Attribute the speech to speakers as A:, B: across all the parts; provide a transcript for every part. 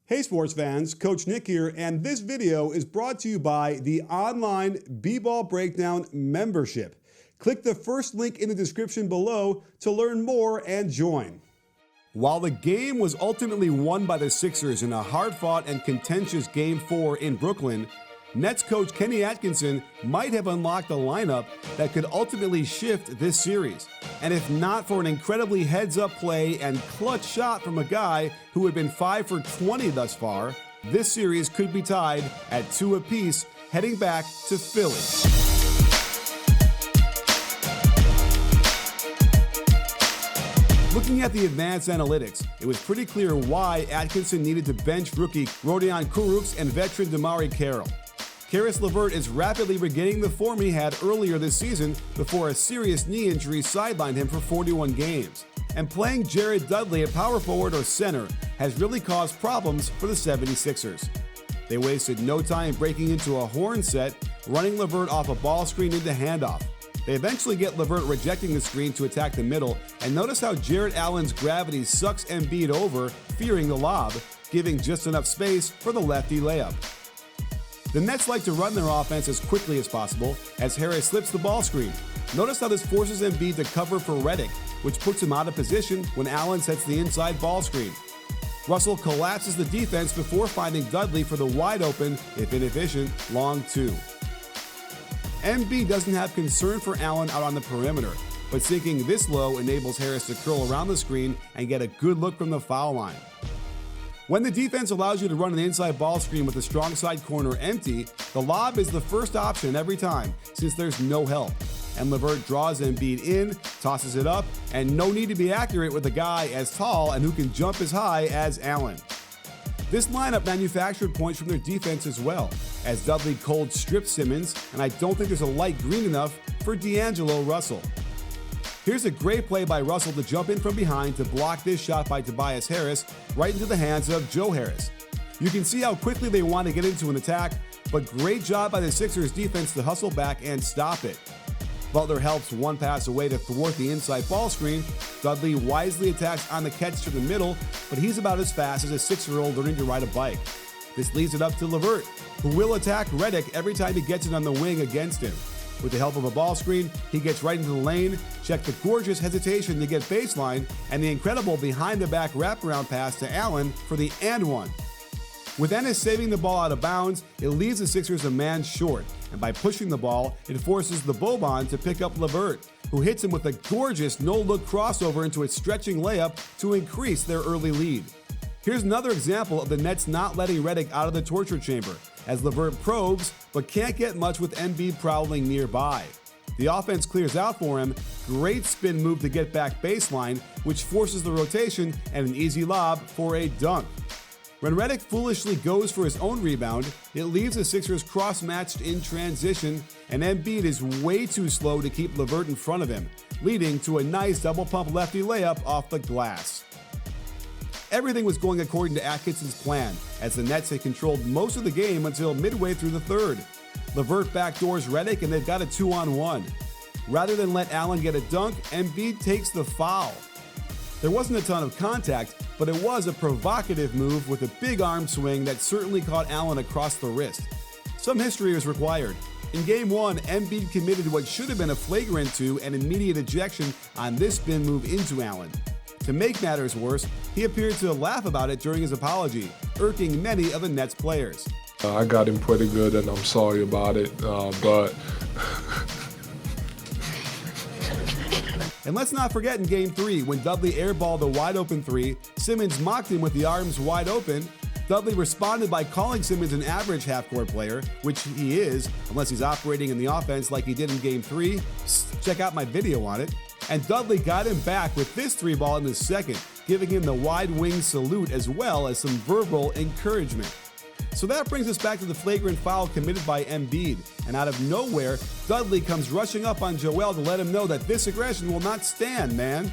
A: Hey sports fans, Coach Nick here, and this video is brought to you by the online BBallBreakdown membership. Click the first link in the description below to learn more and join. While the game was ultimately won by the Sixers in a hard-fought and contentious Game 4 in Brooklyn, Nets coach Kenny Atkinson might have unlocked a lineup that could ultimately shift this series. And if not for an incredibly heads-up play and clutch shot from a guy who had been 5 for 20 thus far, this series could be tied at 2 apiece, heading back to Philly. Looking at the advanced analytics, it was pretty clear why Atkinson needed to bench rookie Rodion Kurucs and veteran DeMarre Carroll. Caris LeVert is rapidly regaining the form he had earlier this season before a serious knee injury sidelined him for 41 games. And playing Jared Dudley at power forward or center has really caused problems for the 76ers. They wasted no time breaking into a horn set, running LeVert off a ball screen into handoff. They eventually get LeVert rejecting the screen to attack the middle, and notice how Jarrett Allen's gravity sucks Embiid over, fearing the lob, giving just enough space for the lefty layup. The Nets like to run their offense as quickly as possible as Harris slips the ball screen. Notice how this forces Embiid to cover for Redick, which puts him out of position when Allen sets the inside ball screen. Russell collapses the defense before finding Dudley for the wide open, if inefficient, long two. Embiid doesn't have concern for Allen out on the perimeter, but sinking this low enables Harris to curl around the screen and get a good look from the foul line. When the defense allows you to run an inside ball screen with the strong side corner empty, the lob is the first option every time since there's no help. And LeVert draws Embiid in, tosses it up, and no need to be accurate with a guy as tall and who can jump as high as Allen. This lineup manufactured points from their defense as well, as Dudley cold stripped Simmons, and I don't think there's a light green enough for D'Angelo Russell. Here's a great play by Russell to jump in from behind to block this shot by Tobias Harris right into the hands of Joe Harris. You can see how quickly they want to get into an attack, but great job by the Sixers defense to hustle back and stop it. Butler helps one pass away to thwart the inside ball screen. Dudley wisely attacks on the catch to the middle, but he's about as fast as a 6-year-old learning to ride a bike. This leaves it up to LeVert, who will attack Redick every time he gets it on the wing against him. With the help of a ball screen, he gets right into the lane, check the gorgeous hesitation to get baseline, and the incredible behind-the-back wraparound pass to Allen for the and one. With Ennis saving the ball out of bounds, it leaves the Sixers a man short, and by pushing the ball, it forces the Boban to pick up LeVert, who hits him with a gorgeous no-look crossover into a stretching layup to increase their early lead. Here's another example of the Nets not letting Redick out of the torture chamber, as LeVert probes but can't get much with Embiid prowling nearby. The offense clears out for him, great spin move to get back baseline, which forces the rotation and an easy lob for a dunk. When Redick foolishly goes for his own rebound, it leaves the Sixers cross-matched in transition, and Embiid is way too slow to keep LeVert in front of him, leading to a nice double-pump lefty layup off the glass. Everything was going according to Atkinson's plan, as the Nets had controlled most of the game until midway through the third. LeVert backdoors Redick and they've got a 2-on-1. Rather than let Allen get a dunk, Embiid takes the foul. There wasn't a ton of contact, but it was a provocative move with a big arm swing that certainly caught Allen across the wrist. Some history was required. In Game 1, Embiid committed what should have been a flagrant 2 and immediate ejection on this spin move into Allen. To make matters worse, he appeared to laugh about it during his apology, irking many of the Nets players.
B: I got him pretty good and I'm sorry about it, but...
A: And let's not forget in Game 3, when Dudley airballed a wide-open 3, Simmons mocked him with the arms wide open. Dudley responded by calling Simmons an average half-court player, which he is, unless he's operating in the offense like he did in Game 3. Check out my video on it. And Dudley got him back with this 3-ball in the second, giving him the wide wing salute as well as some verbal encouragement. So that brings us back to the flagrant foul committed by Embiid, and out of nowhere, Dudley comes rushing up on Joel to let him know that this aggression will not stand, man.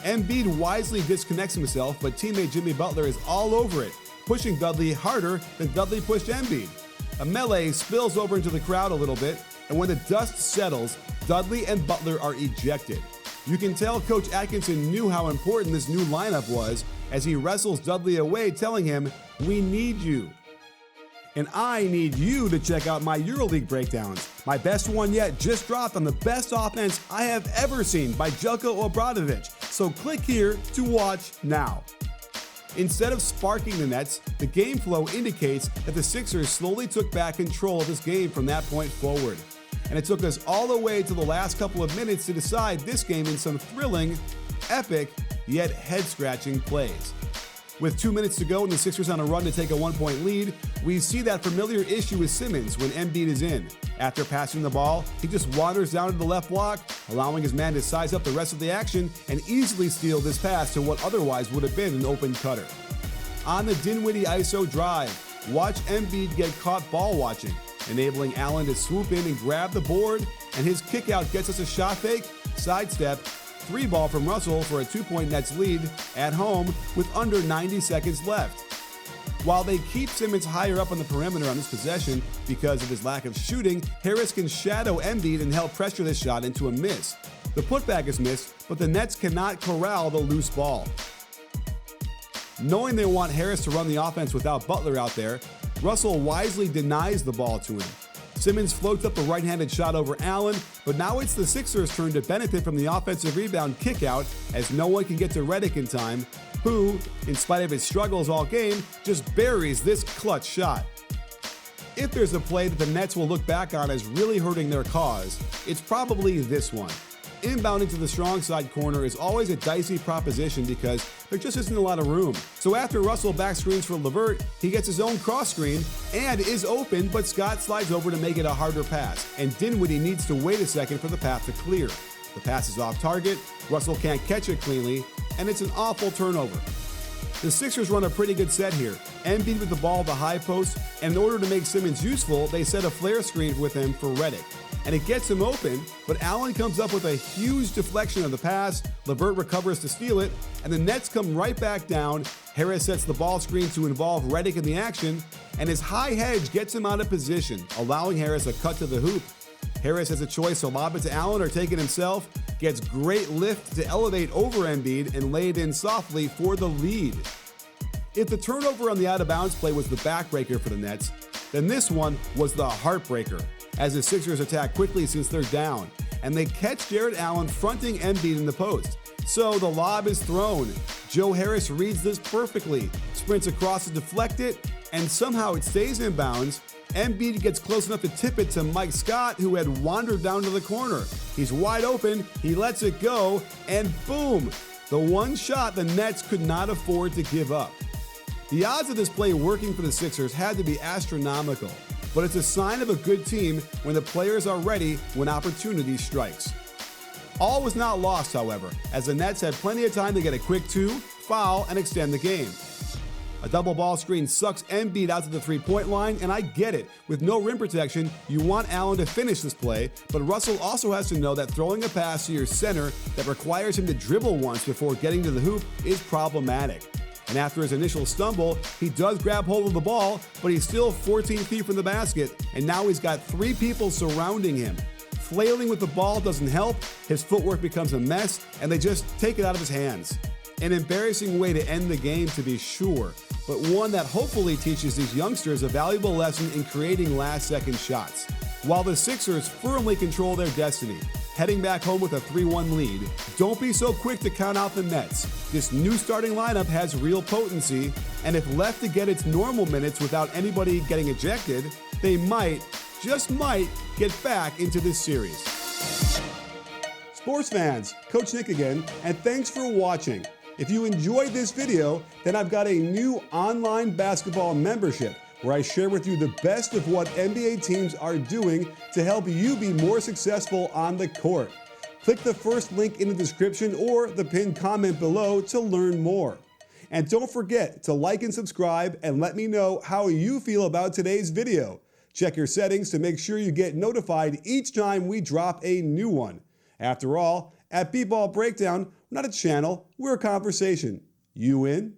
A: Embiid wisely disconnects himself, but teammate Jimmy Butler is all over it, pushing Dudley harder than Dudley pushed Embiid. A melee spills over into the crowd a little bit, and when the dust settles, Dudley and Butler are ejected. You can tell Coach Atkinson knew how important this new lineup was, as he wrestles Dudley away, telling him, "We need you." And I need you to check out my EuroLeague breakdowns. My best one yet just dropped on the best offense I have ever seen by Jelko Obradovic, so click here to watch now. Instead of sparking the Nets, the game flow indicates that the Sixers slowly took back control of this game from that point forward. And it took us all the way to the last couple of minutes to decide this game in some thrilling, epic, yet head-scratching plays. With 2 minutes to go and the Sixers on a run to take a 1-point lead, we see that familiar issue with Simmons when Embiid is in. After passing the ball, he just wanders down to the left block, allowing his man to size up the rest of the action and easily steal this pass to what otherwise would have been an open cutter. On the Dinwiddie ISO drive, watch Embiid get caught ball watching, enabling Allen to swoop in and grab the board, and his kickout gets us a shot fake, sidestep, 3-ball from Russell for a 2-point Nets lead at home with under 90 seconds left. While they keep Simmons higher up on the perimeter on this possession because of his lack of shooting, Harris can shadow Embiid and help pressure this shot into a miss. The putback is missed, but the Nets cannot corral the loose ball. Knowing they want Harris to run the offense without Butler out there, Russell wisely denies the ball to him. Simmons floats up a right-handed shot over Allen, but now it's the Sixers' turn to benefit from the offensive rebound kickout as no one can get to Redick in time, who, in spite of his struggles all game, just buries this clutch shot. If there's a play that the Nets will look back on as really hurting their cause, it's probably this one. Inbounding to the strong side corner is always a dicey proposition because there just isn't a lot of room. So after Russell back screens for LeVert, he gets his own cross screen and is open, but Scott slides over to make it a harder pass, and Dinwiddie needs to wait a second for the path to clear. The pass is off target, Russell can't catch it cleanly, and it's an awful turnover. The Sixers run a pretty good set here. Embiid with the ball at the high post, and in order to make Simmons useful, they set a flare screen with him for Redick. And it gets him open, but Allen comes up with a huge deflection of the pass, LeVert recovers to steal it, and the Nets come right back down. Harris sets the ball screen to involve Redick in the action, and his high hedge gets him out of position, allowing Harris a cut to the hoop. Harris has a choice to lob it to Allen or take it himself, gets great lift to elevate over Embiid and lay it in softly for the lead. If the turnover on the out-of-bounds play was the backbreaker for the Nets, then this one was the heartbreaker, as the Sixers attack quickly since they're down, and they catch Jarrett Allen fronting Embiid in the post. So the lob is thrown. Joe Harris reads this perfectly, sprints across to deflect it, and somehow it stays in bounds. Embiid gets close enough to tip it to Mike Scott, who had wandered down to the corner. He's wide open, he lets it go, and boom! The one shot the Nets could not afford to give up. The odds of this play working for the Sixers had to be astronomical, but it's a sign of a good team when the players are ready when opportunity strikes. All was not lost, however, as the Nets had plenty of time to get a quick 2, foul, and extend the game. A double ball screen sucks Embiid out to the three-point line, and I get it. With no rim protection, you want Allen to finish this play, but Russell also has to know that throwing a pass to your center that requires him to dribble once before getting to the hoop is problematic. And after his initial stumble, he does grab hold of the ball, but he's still 14 feet from the basket, and now he's got 3 people surrounding him. Flailing with the ball doesn't help, his footwork becomes a mess, and they just take it out of his hands. An embarrassing way to end the game, to be sure, but one that hopefully teaches these youngsters a valuable lesson in creating last-second shots. While the Sixers firmly control their destiny, heading back home with a 3-1 lead, don't be so quick to count out the Nets. This new starting lineup has real potency, and if left to get its normal minutes without anybody getting ejected, they might, just might, get back into this series. Sports fans, Coach Nick again, and thanks for watching. If you enjoyed this video, then I've got a new online basketball membership where I share with you the best of what NBA teams are doing to help you be more successful on the court. Click the first link in the description or the pinned comment below to learn more. And don't forget to like and subscribe and let me know how you feel about today's video. Check your settings to make sure you get notified each time we drop a new one. After all, at BBallBreakdown, we're not a channel, we're a conversation. You in?